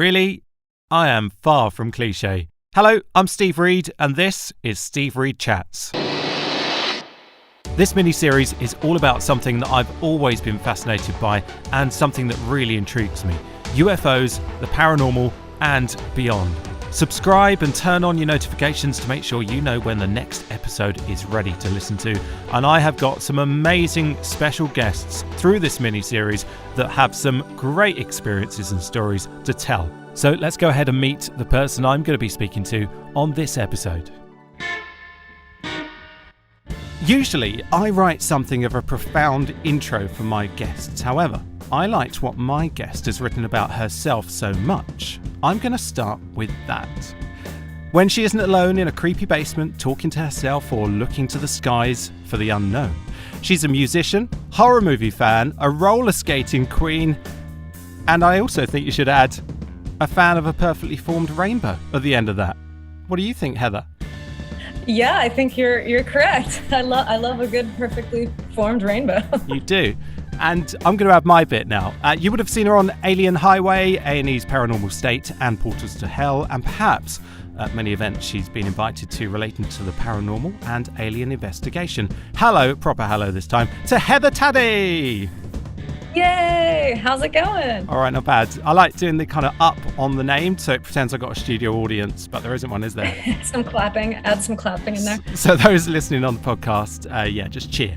Really? I am far from cliche. Hello, I'm Steve Reed, and this is Steve Reed Chats. This mini-series is all about something that I've always been fascinated by and something that really intrigues me. UFOs, the paranormal, and beyond. Subscribe and turn on your notifications to make sure you know when the next episode is ready to listen to. And I have got some amazing special guests through this mini-series that have some great experiences and stories to tell. So let's go ahead and meet the person I'm going to be speaking to on this episode. Usually, I write something of a profound intro for my guests. However, I liked what my guest has written about herself so much, I'm going to start with that. When she isn't alone in a creepy basement talking to herself or looking to the skies for the unknown. She's a musician, horror movie fan, a roller skating queen, and I also think you should add a fan of a perfectly formed rainbow at the end of that. What do you think, Heather? Yeah, I think you're correct. I love a good, perfectly formed rainbow. You do. And I'm going to add my bit now. You would have seen her on Alien Highway, A&E's Paranormal State, and Portals to Hell, and perhaps at many events she's been invited to relating to the paranormal and alien investigation. Hello, proper hello this time, to Heather Taddy! Yay! How's it going? All right, not bad. I like doing the kind of up on the name, so it pretends I've got a studio audience, but there isn't one, is there? Some clapping. Add some clapping in there. So those listening on the podcast, just cheer.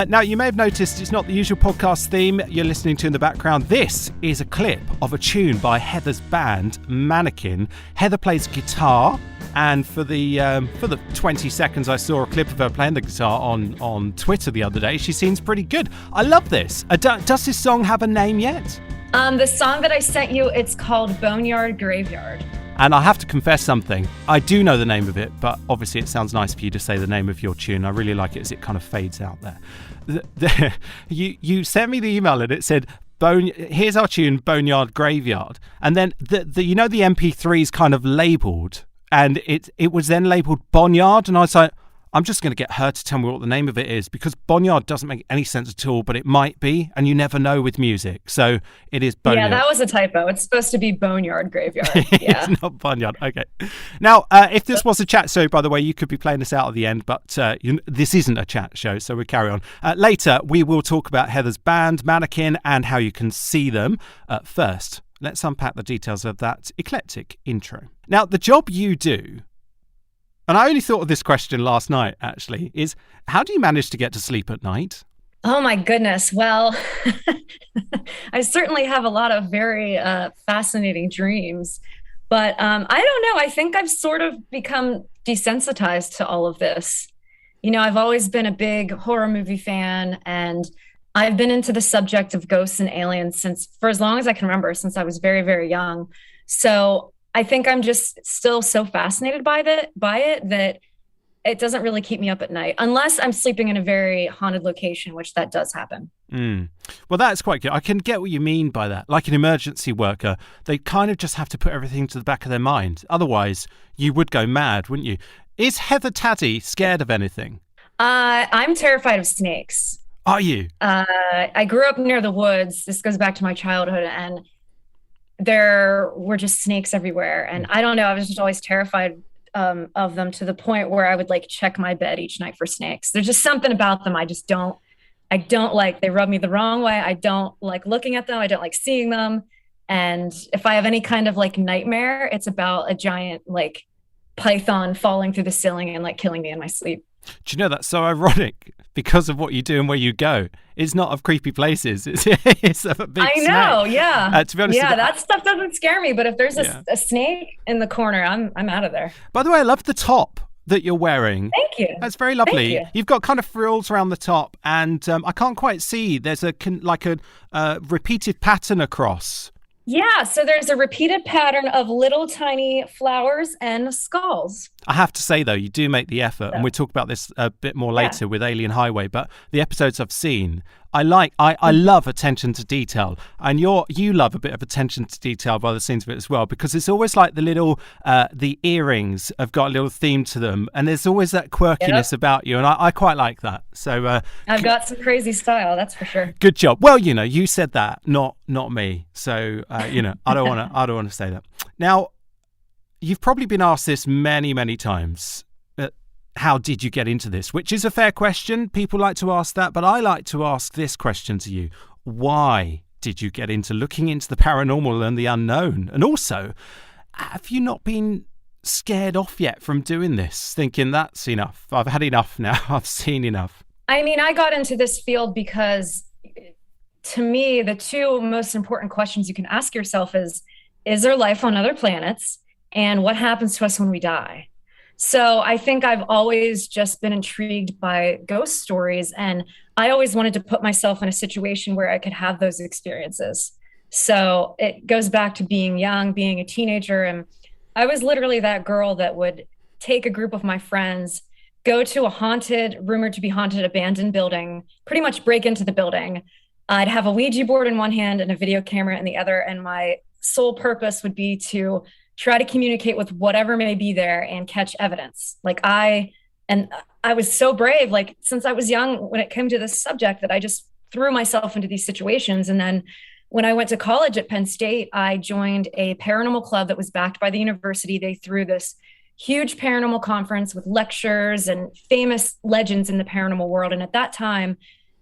Now, you may have noticed it's not the usual podcast theme you're listening to in the background. This is a clip of a tune by Heather's band, Mannequin. Heather plays guitar. And for the 20 seconds I saw a clip of her playing the guitar on Twitter the other day, she seems pretty good. I love this. Does this song have a name yet? The song that I sent you, it's called Boneyard Graveyard. And I have to confess something. I do know the name of it, but obviously it sounds nice for you to say the name of your tune. I really like it as it kind of fades out there. You sent me the email and it said, here's our tune, Boneyard Graveyard. And then the MP3 is kind of labelled. And it was then labelled Boneyard, and I was like, I'm just going to get her to tell me what the name of it is, because Boneyard doesn't make any sense at all, but it might be, and you never know with music. So it is Boneyard. Yeah, that was a typo. It's supposed to be Boneyard Graveyard. Yeah. It's not Boneyard. Okay. Now, if this was a chat show, by the way, you could be playing this out at the end, but this isn't a chat show, so we'll carry on. Later, we will talk about Heather's band, Mannequin, and how you can see them. First, let's unpack the details of that eclectic intro. Now, the job you do, and I only thought of this question last night, actually, is how do you manage to get to sleep at night? Oh, my goodness. Well, I certainly have a lot of very fascinating dreams, but I don't know. I think I've sort of become desensitized to all of this. You know, I've always been a big horror movie fan, and I've been into the subject of ghosts and aliens for as long as I can remember, since I was very, very young. So I think I'm just still so fascinated by it that it doesn't really keep me up at night, unless I'm sleeping in a very haunted location, which that does happen. Well, that's quite good. I can get what you mean by that. Like an emergency worker, they kind of just have to put everything to the back of their mind. Otherwise, you would go mad, wouldn't you? Is Heather Taddy scared of anything? I'm terrified of snakes. Are you? I grew up near the woods. This goes back to my childhood, and there were just snakes everywhere. And I don't know, I was just always terrified of them, to the point where I would check my bed each night for snakes. There's just something about them I don't like. They rub me the wrong way. I don't like looking at them. I don't like seeing them. And if I have any kind of nightmare, it's about a giant python falling through the ceiling and killing me in my sleep. Do you know, that's so ironic because of what you do and where you go. It's not of creepy places. It's of a big snake. I know, yeah. To be honest, that stuff doesn't scare me. But if there's a snake in the corner, I'm out of there. By the way, I love the top that you're wearing. Thank you. That's very lovely. Thank you. You've got kind of frills around the top, and I can't quite see. There's a repeated pattern across. Yeah, so there's a repeated pattern of little tiny flowers and skulls. I have to say, though, you do make the effort, and we'll talk about this a bit more later with Alien Highway, but the episodes I've seen, I love attention to detail, and you love a bit of attention to detail by the scenes of it as well, because it's always like the little the earrings have got a little theme to them, and there's always that quirkiness about you, and I quite like that. So I've got some crazy style, that's for sure. Good job. Well, you said that, not me. So I don't want to say that. Now, you've probably been asked this many, many times. How did you get into this? Which is a fair question. People like to ask that, but I like to ask this question to you. Why did you get into looking into the paranormal and the unknown? And also, have you not been scared off yet from doing this, thinking that's enough? I've had enough now. I've seen enough. I mean, I got into this field because, to me, the two most important questions you can ask yourself is there life on other planets? And what happens to us when we die? So I think I've always just been intrigued by ghost stories, and I always wanted to put myself in a situation where I could have those experiences. So it goes back to being young, being a teenager, and I was literally that girl that would take a group of my friends, go to a rumored to be haunted, abandoned building, pretty much break into the building. I'd have a Ouija board in one hand and a video camera in the other, and my sole purpose would be to try to communicate with whatever may be there and catch evidence. I was so brave, since I was young when it came to this subject, that I just threw myself into these situations. And then when I went to college at Penn State, I joined a paranormal club that was backed by the university. They threw this huge paranormal conference with lectures and famous legends in the paranormal world. And at that time,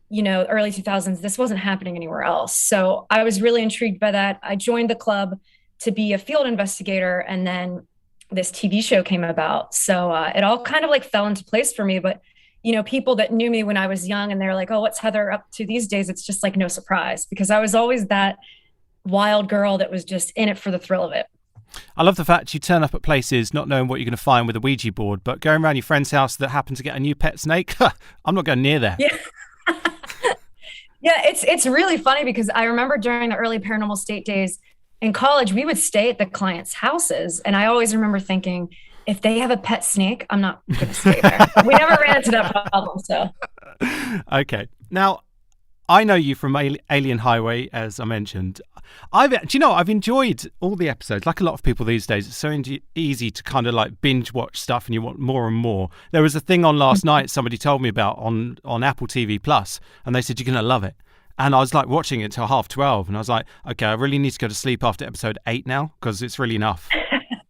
early 2000s, this wasn't happening anywhere else. So I was really intrigued by that. I joined the club to be a field investigator, and then this TV show came about. So it all kind of fell into place for me. But, people that knew me when I was young and they're like, oh, what's Heather up to these days? It's just no surprise, because I was always that wild girl that was just in it for the thrill of it. I love the fact you turn up at places not knowing what you're going to find with a Ouija board, but going around your friend's house that happened to get a new pet snake. I'm not going near there. Yeah. Yeah, it's really funny, because I remember during the early paranormal state days in college, we would stay at the clients' houses. And I always remember thinking, if they have a pet snake, I'm not going to stay there. We never ran into that problem. So, okay. Now, I know you from Alien Highway, as I mentioned. I've enjoyed all the episodes. Like a lot of people these days, it's so easy to kind of binge watch stuff, and you want more and more. There was a thing on last night somebody told me about on Apple TV Plus, and they said you're going to love it. And I was watching it till 12:30, and I was like, okay, I really need to go to sleep after episode 8 now, because it's really enough.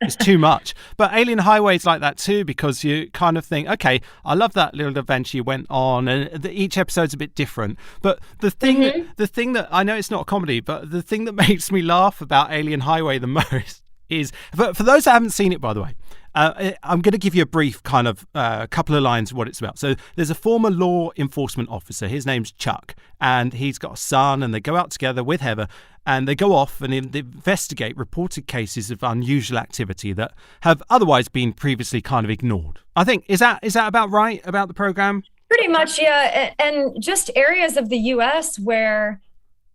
It's too much. But Alien Highway is like that too, because you kind of think, okay, I love that little adventure you went on, and each episode's a bit different. But the thing that I know it's not a comedy, but the thing that makes me laugh about Alien Highway the most is, for those that haven't seen it, by the way, I'm going to give you a brief kind of couple of lines of what it's about. So there's a former law enforcement officer. His name's Chuck, and he's got a son, and they go out together with Heather, and they go off and investigate reported cases of unusual activity that have otherwise been previously kind of ignored. I think, is that about right about the program? Pretty much, yeah. And just areas of the U.S. where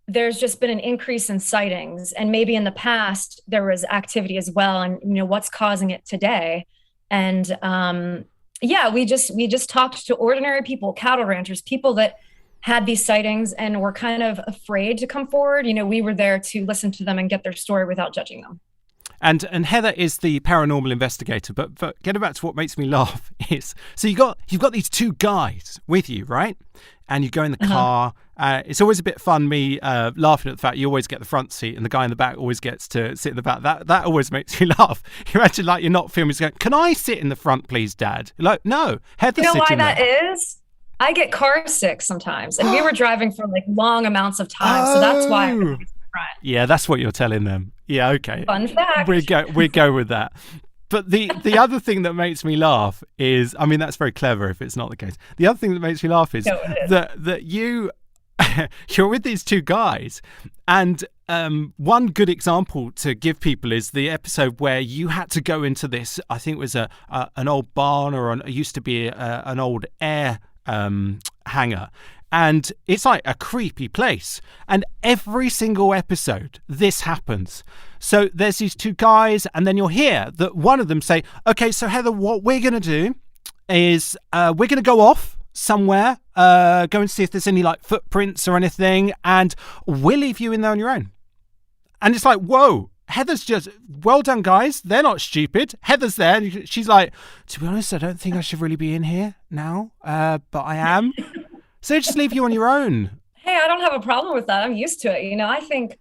there's just been an increase in sightings, and maybe in the past there was activity as well, and what's causing it today. And we just talked to ordinary people, cattle ranchers, people that had these sightings and were kind of afraid to come forward. We were there to listen to them and get their story without judging them. And Heather is the paranormal investigator, but getting back to what makes me laugh is, so you've got these two guys with you, right? And you go in the car. It's always a bit fun, me laughing at the fact you always get the front seat and the guy in the back always gets to sit in the back. That always makes me laugh. You imagine you're not filming, going, can I sit in the front, please, Dad? No, Heather's sitting there. You know why that is? I get car sick sometimes, and we were driving for long amounts of time, so that's why. Yeah, that's what you're telling them. Yeah, okay. Fun fact. We go with that. But the other thing that makes me laugh is, I mean, that's very clever if it's not the case. The other thing that makes me laugh is that you're with these two guys, and one good example to give people is the episode where you had to go into this, I think it was an old barn, or it used to be an old air hangar. And it's like a creepy place. And every single episode, this happens. So there's these two guys, and then you'll hear that one of them say, okay, so Heather, what we're going to do is we're going to go off somewhere, go and see if there's any like footprints or anything, and we'll leave you in there on your own. And it's like, whoa, Heather's just, well done, guys. They're not stupid. Heather's there. And she's like, to be honest, I don't think I should really be in here now, but I am. So they just leave you on your own. Hey, I don't have a problem with that. I'm used to it. You know, I think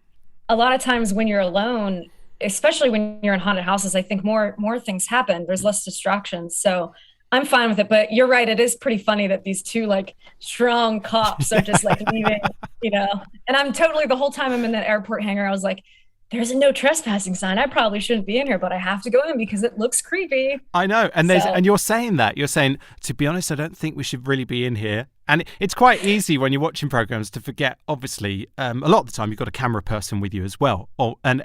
a lot of times when you're alone, especially when you're in haunted houses, I think more things happen. There's less distractions. So I'm fine with it, but you're right. It is pretty funny that these two like strong cops are just like leaving, you know, and I'm totally, the whole time I'm in that airport hangar, I was like, there's a no trespassing sign. I probably shouldn't be in here, but I have to go in because it looks creepy. I know. And and you're saying that. You're saying, to be honest, I don't think we should really be in here. And it's quite easy when you're watching programs to forget, obviously, a lot of the time you've got a camera person with you as well. And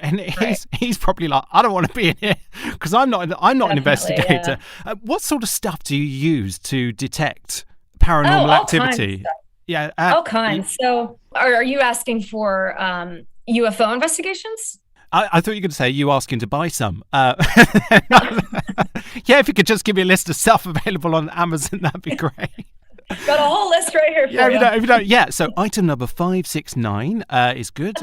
he's probably like, I don't want to be in here because I'm not an investigator. Yeah. What sort of stuff do you use to detect paranormal activity? All kinds. So are you asking for UFO investigations? I thought you were going to say you asking to buy some. Yeah, if you could just give me a list of stuff available on Amazon, that'd be great. Got a whole list right here for you. If you don't, yeah. So item number 569 is good.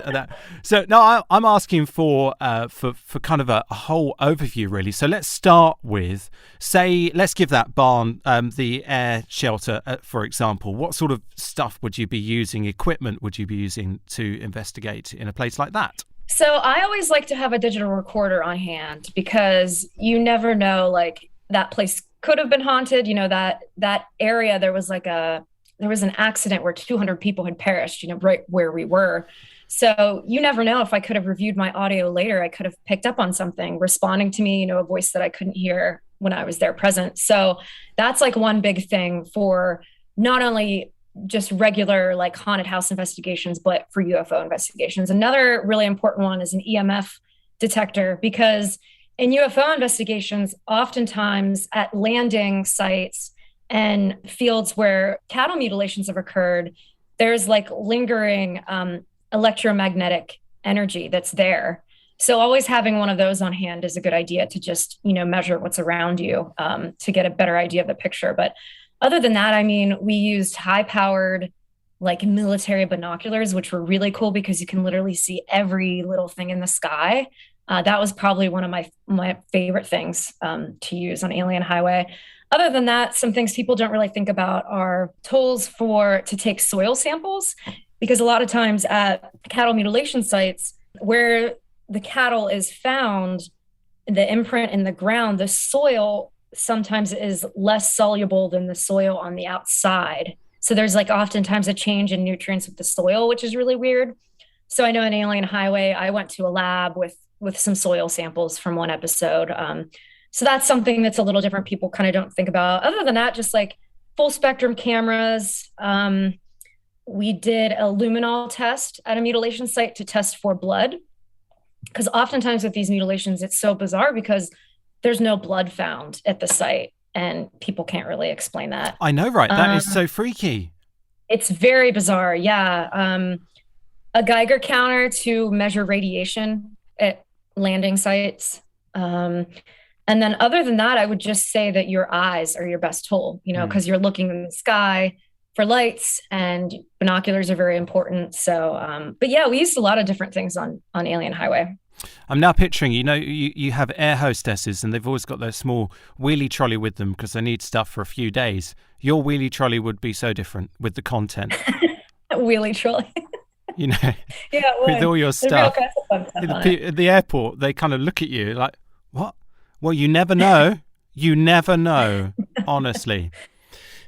So no, I'm asking for kind of a whole overview, really. So let's start with, let's give that barn the air shelter, for example. What sort of stuff would you be using? Equipment would you be using to investigate in a place like that? So I always like to have a digital recorder on hand because you never know, like that place could have been haunted. You know, that area, there was an accident where 200 people had perished, you know, right where we were. So you never know. If I could have reviewed my audio later, I could have picked up on something responding to me, you know, a voice that I couldn't hear when I was there present. So that's like one big thing for not only just regular like haunted house investigations, but for UFO investigations. Another really important one is an EMF detector, because in UFO investigations, oftentimes at landing sites and fields where cattle mutilations have occurred, there's like lingering electromagnetic energy that's there. So always having one of those on hand is a good idea to just, you know, measure what's around you to get a better idea of the picture. But other than that, I mean, we used high-powered like military binoculars, which were really cool because you can literally see every little thing in the sky. That was probably one of my favorite things to use on Alien Highway. Other than that, some things people don't really think about are tools to take soil samples, because a lot of times at cattle mutilation sites where the cattle is found, the imprint in the ground, the soil sometimes is less soluble than the soil on the outside. So there's like oftentimes a change in nutrients with the soil, which is really weird. So I know in Alien Highway, I went to a lab with some soil samples from one episode. So that's something that's a little different. People kind of don't think about. Other than that, just like full spectrum cameras. We did a luminol test at a mutilation site to test for blood, because oftentimes with these mutilations, it's so bizarre because there's no blood found at the site and people can't really explain that. I know, right? That is so freaky. It's very bizarre. Yeah. A Geiger counter to measure radiation at landing sites. And then other than that, I would just say that your eyes are your best tool, you know, because you're looking in the sky for lights, and binoculars are very important. So, but yeah, we used a lot of different things on Alien Highway. I'm now picturing, you know, you have air hostesses and they've always got their small wheelie trolley with them because they need stuff for a few days. Your wheelie trolley would be so different with the content. Wheelie trolley. You know, yeah, with all your stuff. At the airport, they kind of look at you like, what? Well, you never know. You never know, honestly.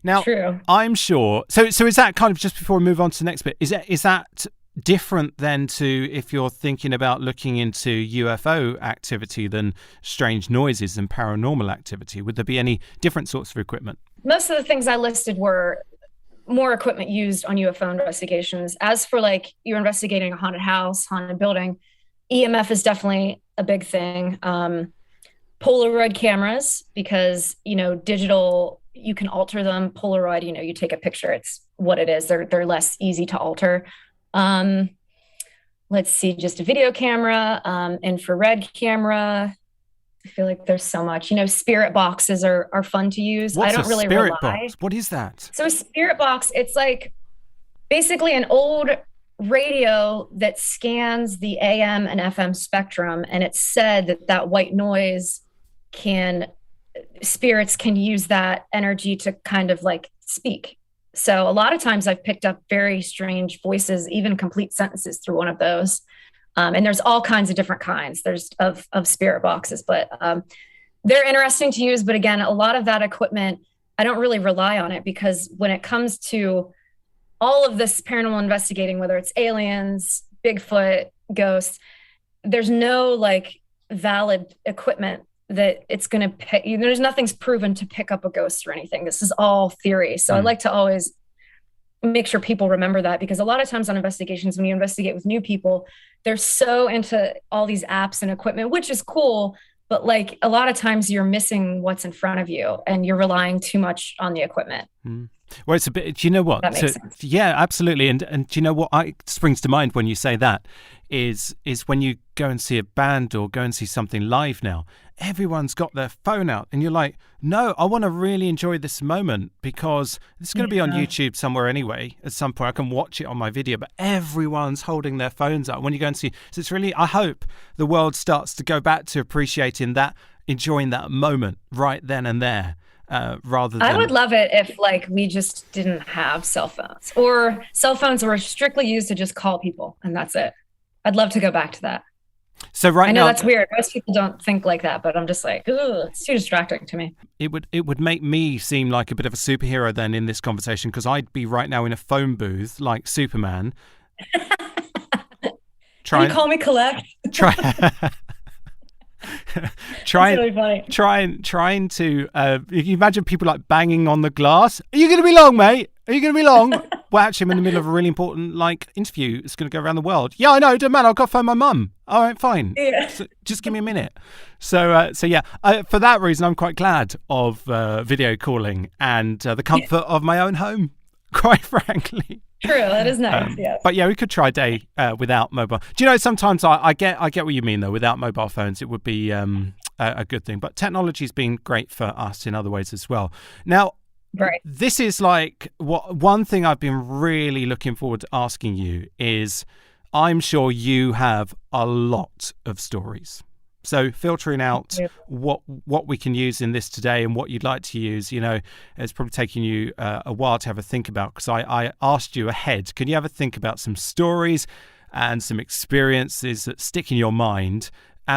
Now, True. I'm sure. So is that kind of, just before we move on to the next bit, is that different then to if you're thinking about looking into UFO activity than strange noises and paranormal activity? Would there be any different sorts of equipment? Most of the things I listed were more equipment used on UFO investigations. As for like you're investigating a haunted house, haunted building, EMF is definitely a big thing. Polaroid cameras, because, you know, digital, you can alter them. Polaroid, you know, you take a picture, it's what it is. They're less easy to alter. Let's see, just a video camera, infrared camera. I feel like there's so much. Spirit boxes are fun to use. I What's a don't really spirit rely. box? What is that? So a spirit box, it's like basically an old radio that scans the AM and FM spectrum, and it's said that white noise can spirits can use that energy to kind of like speak. So a lot of times I've picked up very strange voices, even complete sentences through one of those. And there's all kinds of different kinds. There's of spirit boxes, but they're interesting to use. But again, a lot of that equipment, I don't really rely on it because when it comes to all of this paranormal investigating, whether it's aliens, Bigfoot, ghosts, there's no like valid equipment that it's going to pick. There's nothing's proven to pick up a ghost or anything. This is all theory. So I like to always make sure people remember that, because a lot of times on investigations, when you investigate with new people, they're so into all these apps and equipment, which is cool. But like a lot of times you're missing what's in front of you and you're relying too much on the equipment. Well, it's a bit, do you know what? That makes sense. Yeah, absolutely. And do you know what springs to mind when you say that is when you go and see a band or go and see something live now, everyone's got their phone out and you're like, no, I want to really enjoy this moment because it's going to be on YouTube somewhere anyway. At some point I can watch it on my video, but everyone's holding their phones out when you go and see. So it's really, I hope the world starts to go back to appreciating that, enjoying that moment right then and there. Rather than... I would love it if like we just didn't have cell phones, or cell phones were strictly used to just call people and that's it. I'd love to go back to that. So right now, I know that's weird. Most people don't think like that, but I'm just like, ooh, it's too distracting to me. It would make me seem like a bit of a superhero then in this conversation, because I'd be right now in a phone booth like Superman. Can you call me Collect? Trying to you imagine people like banging on the glass. Are you going to be long, mate? Are you going to be long? Well, actually, I'm in the middle of a really important like interview. It's going to go around the world. Yeah, I know. Don't matter. I've got to phone my mum. All right, fine. Yeah. So just give me a minute. So yeah. For that reason, I'm quite glad of video calling and the comfort of my own home. Quite frankly. True, that is nice. Yeah. But yeah, we could try a day without mobile. Do you know? Sometimes I get what you mean though. Without mobile phones, it would be a good thing. But technology's been great for us in other ways as well. Now, right. This is like one thing I've been really looking forward to asking you is, I'm sure you have a lot of stories. So filtering out what we can use in this today and what you'd like to use, it's probably taking you a while to have a think about, because I asked you ahead. Can you have a think about some stories and some experiences that stick in your mind,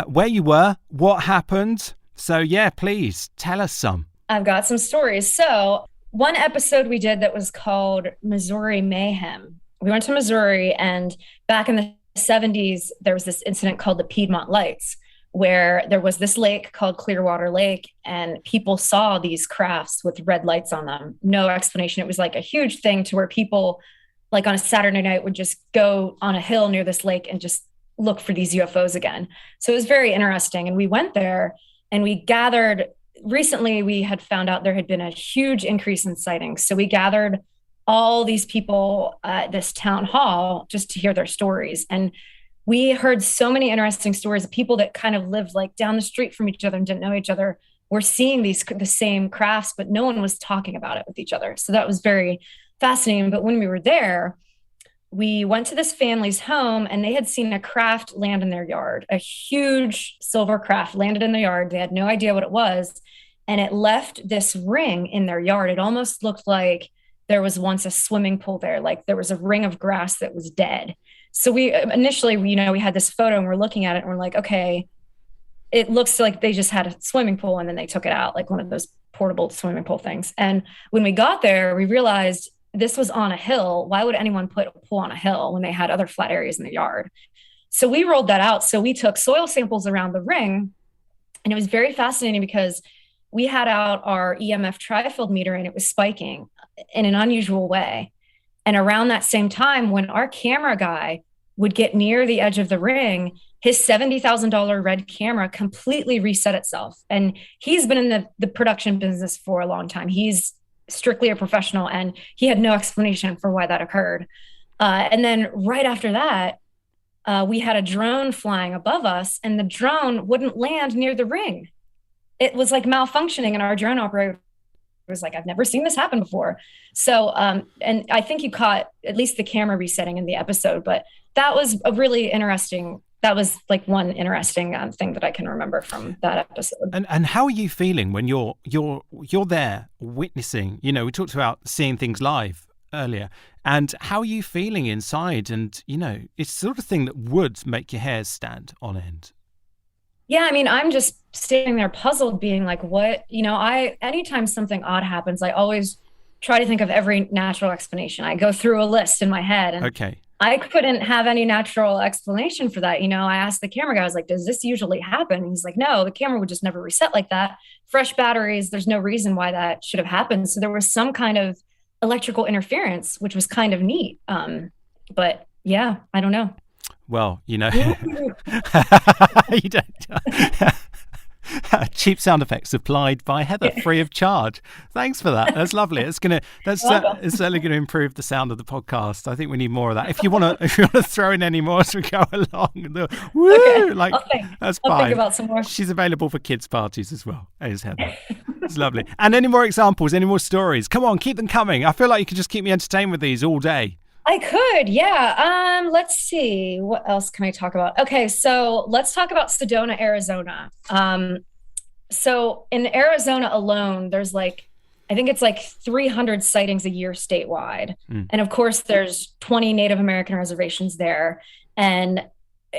where you were, what happened? So yeah, please tell us some. I've got some stories. So one episode we did that was called Missouri Mayhem. We went to Missouri, and back in the 70s, there was this incident called the Piedmont Lights, where there was this lake called Clearwater Lake, and people saw these crafts with red lights on them. No explanation. It was like a huge thing to where people, like on a Saturday night, would just go on a hill near this lake and just look for these UFOs again. So it was very interesting. And we went there and we gathered. Recently, we had found out there had been a huge increase in sightings. So we gathered all these people at this town hall just to hear their stories. And we heard so many interesting stories of people that kind of lived like down the street from each other and didn't know each other were seeing the same crafts, but no one was talking about it with each other. So that was very fascinating. But when we were there, we went to this family's home and they had seen a craft land in their yard. A huge silver craft landed in their yard. They had no idea what it was. And it left this ring in their yard. It almost looked like there was once a swimming pool there. Like there was a ring of grass that was dead. So we initially, we had this photo and we're looking at it and we're like, okay, it looks like they just had a swimming pool and then they took it out, like one of those portable swimming pool things. And when we got there, we realized this was on a hill. Why would anyone put a pool on a hill when they had other flat areas in the yard? So we rolled that out. So we took soil samples around the ring, and it was very fascinating because we had out our EMF trifield meter and it was spiking in an unusual way. And around that same time, when our camera guy would get near the edge of the ring, his $70,000 red camera completely reset itself. And he's been in the production business for a long time. He's strictly a professional, and he had no explanation for why that occurred. And then right after that, we had a drone flying above us, and the drone wouldn't land near the ring. it was like malfunctioning, and our drone operator was like, I've never seen this happen before. So, and I think you caught at least the camera resetting in the episode, but that was a really interesting, that was like one interesting thing that I can remember from that episode. And how are you feeling when you're there witnessing, we talked about seeing things live earlier, and how are you feeling inside? And, it's the sort of thing that would make your hairs stand on end. Yeah, I mean, I'm just sitting there puzzled, being like, what, anytime something odd happens, I always try to think of every natural explanation. I go through a list in my head, and okay. I couldn't have any natural explanation for that. I asked the camera guy, I was like, does this usually happen? And he's like, no, the camera would just never reset like that. Fresh batteries, there's no reason why that should have happened. So there was some kind of electrical interference, which was kind of neat. But yeah, I don't know. Well, you don't. Cheap sound effects supplied by Heather, free of charge. Thanks for that. That's lovely. It's certainly going to improve the sound of the podcast. I think we need more of that. If you want to throw in any more as we go along, woo, okay. That's I'll fine. think about some more. She's available for kids' parties as well. Is Heather? It's lovely. And any more examples? Any more stories? Come on, keep them coming. I feel like you could just keep me entertained with these all day. I could, yeah. Let's see. What else can I talk about? Okay, so let's talk about Sedona, Arizona. So in Arizona alone, there's I think it's 300 sightings a year statewide. And of course, there's 20 Native American reservations there. And,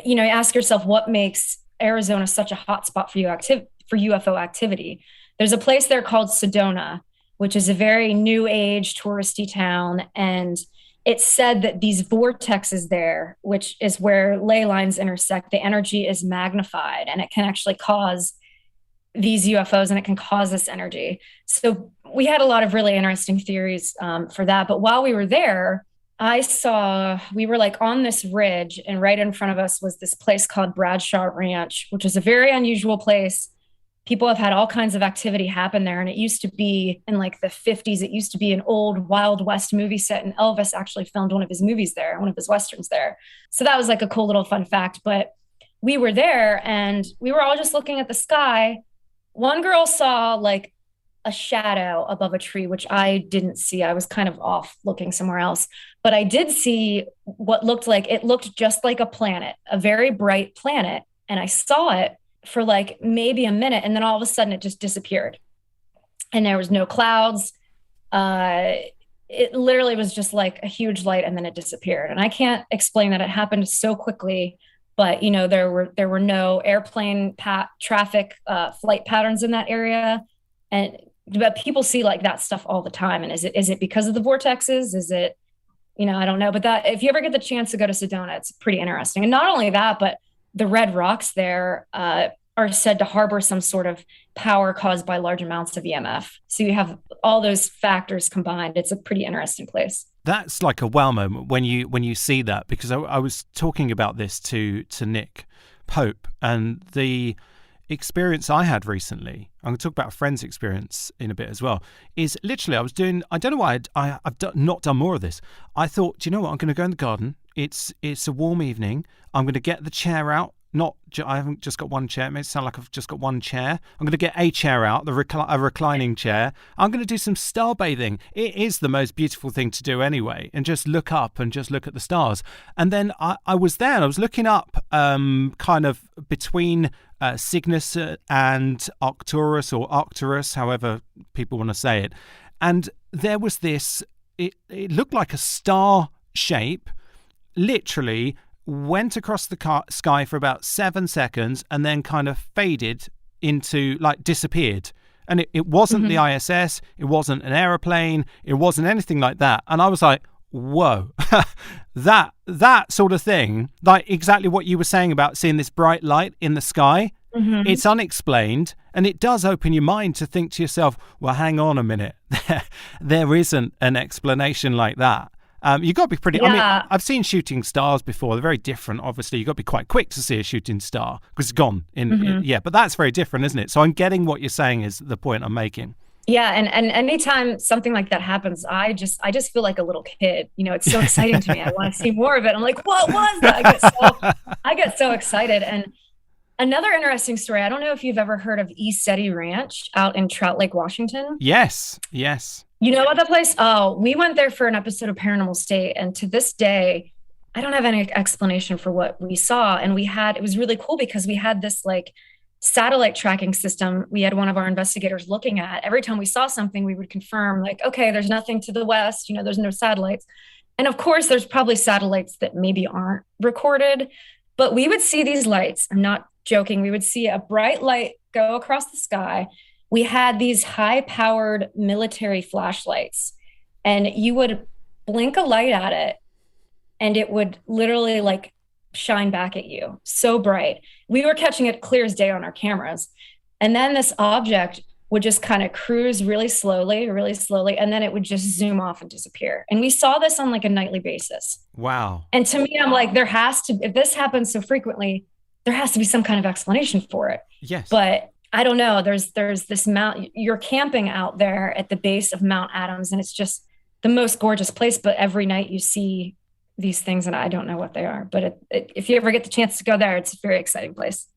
you ask yourself, what makes Arizona such a hotspot for UFO activity? There's a place there called Sedona, which is a very new age touristy town. And it's said that these vortexes there, which is where ley lines intersect, the energy is magnified, and it can actually cause these UFOs, and it can cause this energy. So we had a lot of really interesting theories for that. But while we were there, we were on this ridge, and right in front of us was this place called Bradshaw Ranch, which is a very unusual place. People have had all kinds of activity happen there. And it used to be in the 50s, it used to be an old Wild West movie set. And Elvis actually filmed one of his movies there, one of his Westerns there. So that was a cool little fun fact. But we were there, and we were all just looking at the sky. One girl saw a shadow above a tree, which I didn't see. I was kind of off looking somewhere else. But I did see what looked just like a planet, a very bright planet. And I saw it for maybe a minute, and then all of a sudden it just disappeared, and there was no clouds. It literally was just a huge light, and then it disappeared. And I can't explain that. It happened so quickly, but there were no airplane traffic flight patterns in that area. But people see that stuff all the time. And is it because of the vortexes? Is it, I don't know. But that, if you ever get the chance to go to Sedona, it's pretty interesting. And not only that, but the red rocks there are said to harbor some sort of power caused by large amounts of EMF. So you have all those factors combined. It's a pretty interesting place. That's like a wow moment when you see that, because I was talking about this to Nick Pope, and the experience I had recently, I'm going to talk about a friend's experience in a bit as well, is literally I don't know why I've not done more of this. I thought, do you know what, I'm going to go in the garden. It's a warm evening. I'm going to get the chair out. I haven't just got one chair. It may sound like I've just got one chair. I'm going to get a chair out, a reclining chair. I'm going to do some starbathing. It is the most beautiful thing to do anyway, and just look up and just look at the stars. And then I was there, and I was looking up kind of between Cygnus and Arcturus, or Arcturus, however people want to say it. And there was this, it looked like a star shape, literally went across the sky for about 7 seconds, and then kind of faded into, disappeared. And it wasn't the ISS, it wasn't an aeroplane, it wasn't anything like that. And I was like, whoa, that sort of thing, exactly what you were saying about seeing this bright light in the sky. It's unexplained, and it does open your mind to think to yourself, well, hang on a minute, there isn't an explanation like that. You've got to be pretty... Yeah. I mean, I've seen shooting stars before. They're very different, obviously. You've got to be quite quick to see a shooting star, because it's gone. But that's very different, isn't it? So I'm getting what you're saying is the point I'm making. Yeah, and anytime something like that happens, I just feel like a little kid. It's so exciting to me. I want to see more of it. I'm like, what was that? I get so excited. And Another interesting story. I don't know if you've ever heard of ECETI Ranch out in Trout Lake, Washington. Yes, yes. You know about that place? Oh, we went there for an episode of Paranormal State, and to this day, I don't have any explanation for what we saw. And it was really cool because we had this like satellite tracking system. We had one of our investigators looking at every time we saw something, we would confirm, like, okay, there's nothing to the west, there's no satellites. And of course, there's probably satellites that maybe aren't recorded, but we would see these lights. I'm not joking. We would see a bright light go across the sky. We had these high powered military flashlights, and you would blink a light at it and it would literally like shine back at you. So bright. We were catching it clear as day on our cameras. And then this object would just kind of cruise really slowly, and then it would just zoom off and disappear. And we saw this on like a nightly basis. Wow. And to me, I'm like, if this happens so frequently, there has to be some kind of explanation for it. Yes. But I don't know. There's this you're camping out there at the base of Mount Adams, and it's just the most gorgeous place. But every night you see these things, and I don't know what they are. But if you ever get the chance to go there, it's a very exciting place.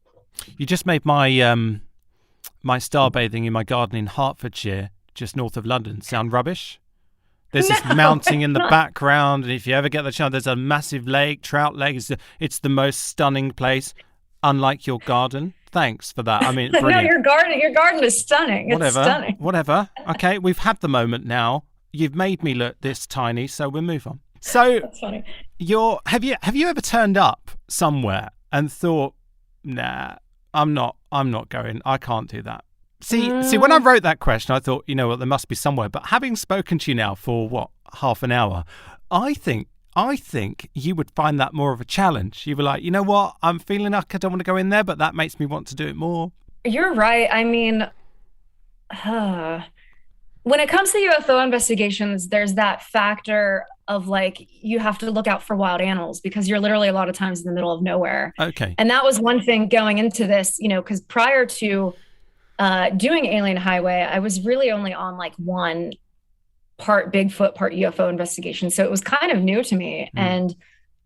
You just made my my starbathing in my garden in Hertfordshire, just north of London, sound rubbish. There's this mountain in the background, and if you ever get the chance, there's a massive lake, Trout Lake. It's the most stunning place, unlike your garden. Thanks for that. I mean, brilliant. No, your garden is stunning. It's stunning. Whatever. Okay, we've had the moment now. You've made me look this tiny, so we'll move on. So, that's funny. Have you ever turned up somewhere and thought, nah, I'm not going. I can't do that. See, when I wrote that question, I thought, you know what, there must be somewhere. But having spoken to you now for half an hour, I think you would find that more of a challenge. You were like, you know what, I'm feeling like I don't want to go in there, but that makes me want to do it more. You're right. I mean, when it comes to UFO investigations, there's that factor of like, you have to look out for wild animals because you're literally a lot of times in the middle of nowhere. Okay. And that was one thing going into this, because prior to doing Alien Highway, I was really only on like one part Bigfoot, part UFO investigation. So it was kind of new to me. And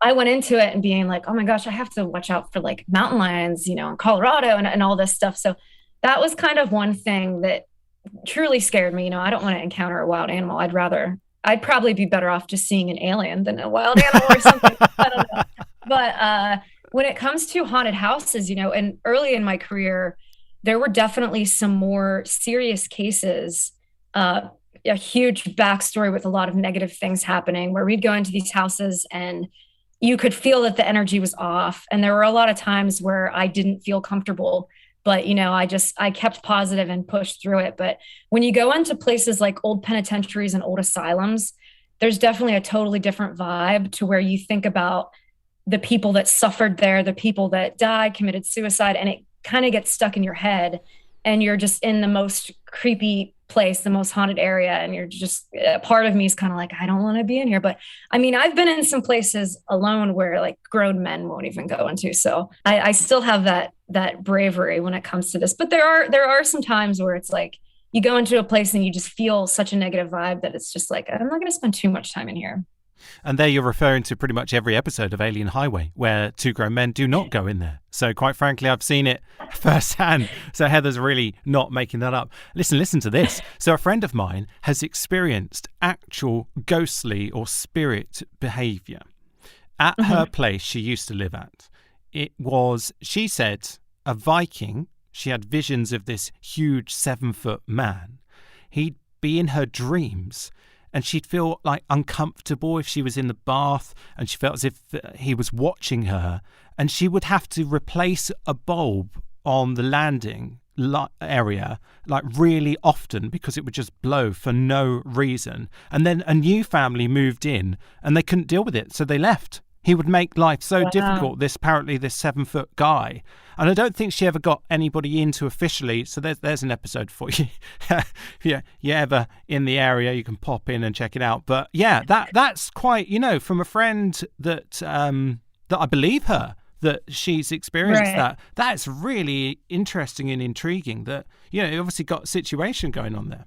I went into it and being like, oh my gosh, I have to watch out for like mountain lions, in Colorado and all this stuff. So that was kind of one thing that truly scared me. I don't want to encounter a wild animal. I'd probably be better off just seeing an alien than a wild animal or something. I don't know. But when it comes to haunted houses, and early in my career, there were definitely some more serious cases, a huge backstory with a lot of negative things happening where we'd go into these houses and you could feel that the energy was off. And there were a lot of times where I didn't feel comfortable, but, I kept positive and pushed through it. But when you go into places like old penitentiaries and old asylums, there's definitely a totally different vibe to where you think about the people that suffered there, the people that died, committed suicide, and it kind of gets stuck in your head and you're just in the most creepy place, the most haunted area. And you're just, part of me is kind of like, I don't want to be in here. But I mean, I've been in some places alone where like grown men won't even go into. So I still have that bravery when it comes to this. But there are some times where it's like, you go into a place and you just feel such a negative vibe that it's just like, I'm not going to spend too much time in here. And there you're referring to pretty much every episode of Alien Highway where two grown men do not go in there. So quite frankly, I've seen it firsthand. So Heather's really not making that up. Listen to this. So a friend of mine has experienced actual ghostly or spirit behaviour at her place she used to live at. It was, she said, a Viking. She had visions of this huge 7-foot man. He'd be in her dreams. And she'd feel like uncomfortable if she was in the bath and she felt as if he was watching her. And she would have to replace a bulb on the landing area like really often because it would just blow for no reason. And then a new family moved in and they couldn't deal with it. So they left. He would make life so difficult, this 7-foot guy. And I don't think she ever got anybody into officially. So there's an episode for you. If you're ever in the area, you can pop in and check it out. But yeah, that's quite, from a friend that I believe her, that she's experienced that. That's really interesting and intriguing that, you obviously got a situation going on there.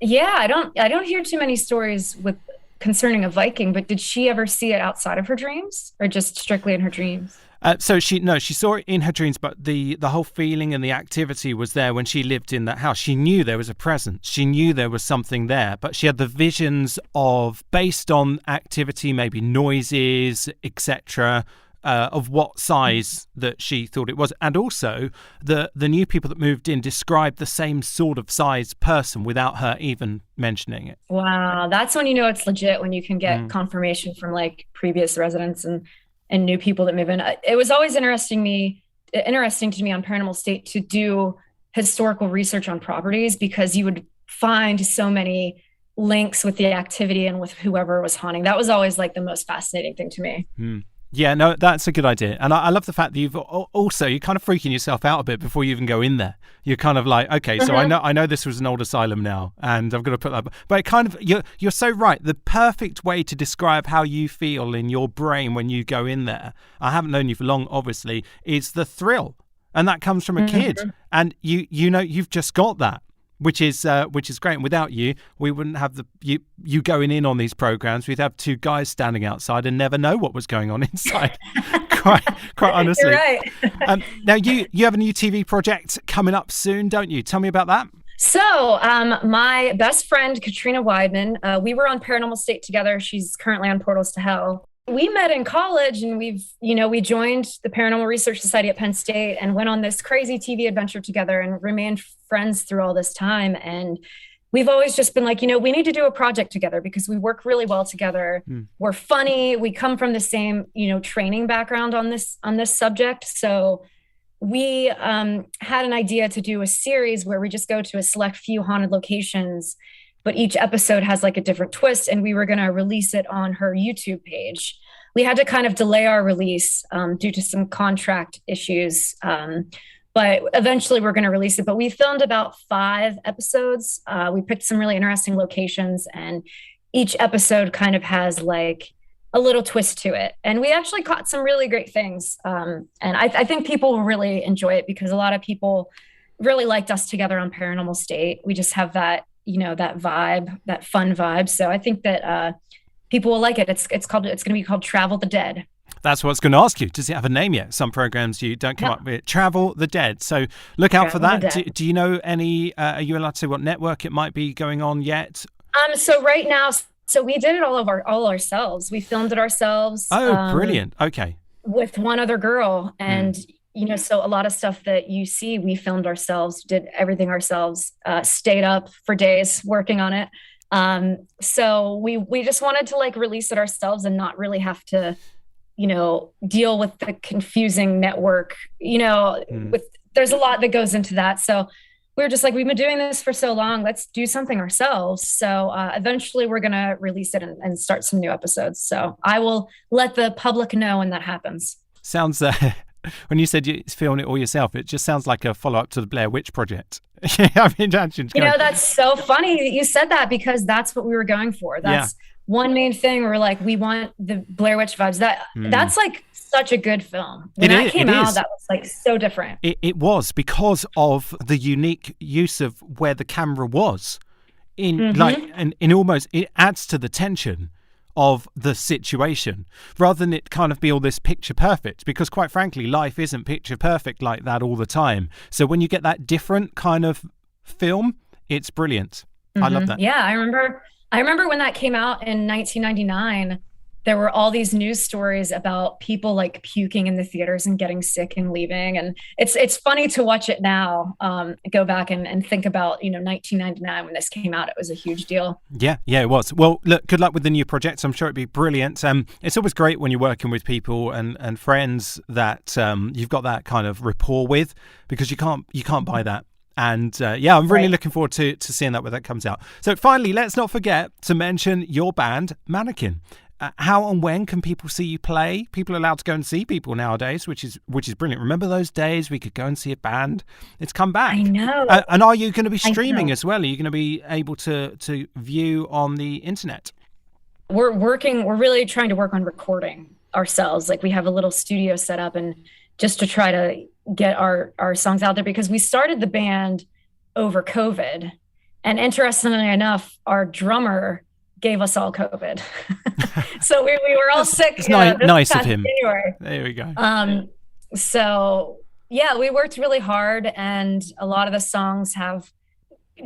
Yeah, I don't hear too many stories with concerning a Viking, but did she ever see it outside of her dreams or just strictly in her dreams? So she saw it in her dreams, but the whole feeling and the activity was there when she lived in that house. She knew there was a presence. She knew there was something there, but she had the visions of, based on activity, maybe noises, etc., of what size that she thought it was. And also the new people that moved in described the same sort of size person without her even mentioning it. Wow, that's when you know it's legit, when you can get confirmation from like previous residents and new people that move in. It was always interesting to me on Paranormal State to do historical research on properties, because you would find so many links with the activity and with whoever was haunting. That was always like the most fascinating thing to me. Yeah, no, that's a good idea. And I love the fact that you're kind of freaking yourself out a bit before you even go in there. You're kind of like, okay, so I know this was an old asylum now, and I've got to put that. But it kind of, you're so right. The perfect way to describe how you feel in your brain when you go in there, I haven't known you for long, obviously, is the thrill. And that comes from a kid. And you know, you've just got that. Which is great. And without you, we wouldn't have you going in on these programs. We'd have two guys standing outside and never know what was going on inside. quite honestly. You're right. Now you have a new TV project coming up soon, don't you? Tell me about that. So my best friend Katrina Weidman, we were on Paranormal State together. She's currently on Portals to Hell. We met in college, and we joined the Paranormal Research Society at Penn State and went on this crazy TV adventure together and remained friends through all this time. And we've always just been like, we need to do a project together because we work really well together. We're funny. We come from the same, training background on this subject. So we had an idea to do a series where we just go to a select few haunted locations, but each episode has like a different twist, and we were going to release it on her YouTube page. We had to kind of delay our release due to some contract issues, but eventually we're going to release it. But we filmed about 5 episodes. We picked some really interesting locations, and each episode kind of has like a little twist to it. And we actually caught some really great things. And I think people will really enjoy it because a lot of people really liked us together on Paranormal State. We just have that, that vibe, that fun vibe. So I think that people will like it. It's going to be called Travel the Dead. That's what I was going to ask you. Does it have a name yet? Some programs you don't come up with. Travel the Dead. So look out for that. Do you know any, are you allowed to say what network it might be going on yet? So right now, we did it all ourselves. We filmed it ourselves. Oh, brilliant. Okay. With one other girl. And, so a lot of stuff that you see, we filmed ourselves, did everything ourselves, stayed up for days working on it. So we just wanted to like release it ourselves and not really have to, deal with the confusing network, there's a lot that goes into that. So we were just like, we've been doing this for so long, let's do something ourselves. So eventually we're going to release it and start some new episodes. So I will let the public know when that happens. Sounds when you said you're filming it all yourself, it just sounds like a follow-up to the Blair Witch Project. That's so funny that you said that, because that's what we were going for. That's one main thing. We're like, we want the Blair Witch vibes. That's like such a good film. When that came out, that was like so different. It was because of the unique use of where the camera was in almost, it adds to the tension of the situation rather than it kind of be all this picture perfect, because quite frankly life isn't picture perfect like that all the time. So when you get that different kind of film, it's brilliant. I love that. I remember when that came out in 1999, there were all these news stories about people like puking in the theaters and getting sick and leaving. And it's funny to watch it now, go back and think about, 1999 when this came out. It was a huge deal. Yeah, it was. Well, look, good luck with the new project. I'm sure it'd be brilliant. It's always great when you're working with people and friends that you've got that kind of rapport with, because you can't buy that. And I'm really looking forward to seeing that when that comes out. So finally, let's not forget to mention your band, Mannequin. How and when can people see you play? People are allowed to go and see people nowadays, which is brilliant. Remember those days we could go and see a band? It's come back. I know. And are you going to be streaming as well? Are you going to be able to view on the internet? We're really trying to work on recording ourselves. Like we have a little studio set up, and just to try to get our songs out there, because we started the band over COVID. And interestingly enough, our drummer gave us all COVID. So we were all sick. It's nice of him. January. There we go. So yeah, we worked really hard, and a lot of the songs have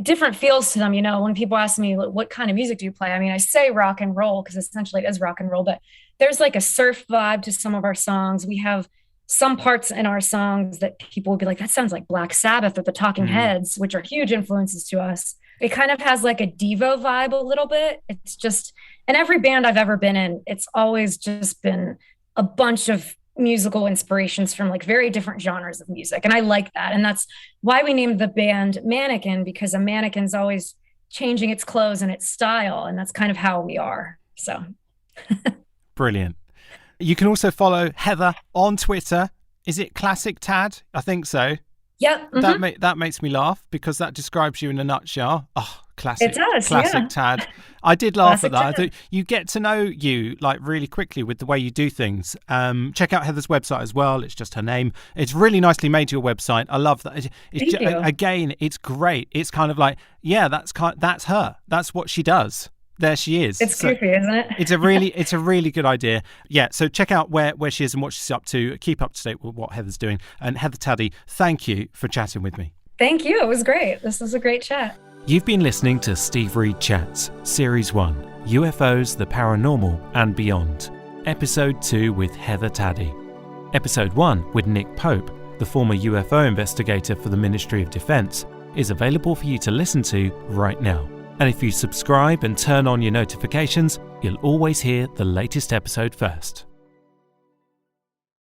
different feels to them. When people ask me, what kind of music do you play? I mean, I say rock and roll because essentially it is rock and roll, but there's like a surf vibe to some of our songs. We have some parts in our songs that people will be like, that sounds like Black Sabbath or the Talking Heads, which are huge influences to us. It kind of has like a Devo vibe a little bit. It's just, in every band I've ever been in, it's always just been a bunch of musical inspirations from like very different genres of music. And I like that. And that's why we named the band Mannequin, because a mannequin's always changing its clothes and its style. And that's kind of how we are. So brilliant. You can also follow Heather on Twitter. Is it Classic Tad? I think so. Yep. Mm-hmm. That makes me laugh because that describes you in a nutshell. Oh, classic. It does. Classic Tad. I did laugh Classic at that. Tad. I thought you get to know you like really quickly with the way you do things. Check out Heather's website as well. It's just her name. It's really nicely made, your website. I love that. Thank you. Again, it's great. It's kind of like, yeah, that's her. That's what she does. There she is. It's goofy, isn't it? it's a really good idea. Yeah, so check out where she is and what she's up to. Keep up to date with what Heather's doing. And Heather Taddy, thank you for chatting with me. Thank you. It was great. This was a great chat. You've been listening to Steve Reed Chats, Series 1, UFOs, the Paranormal and Beyond. Episode 2 with Heather Taddy. Episode 1 with Nick Pope, the former UFO investigator for the Ministry of Defence, is available for you to listen to right now. And if you subscribe and turn on your notifications, you'll always hear the latest episode first.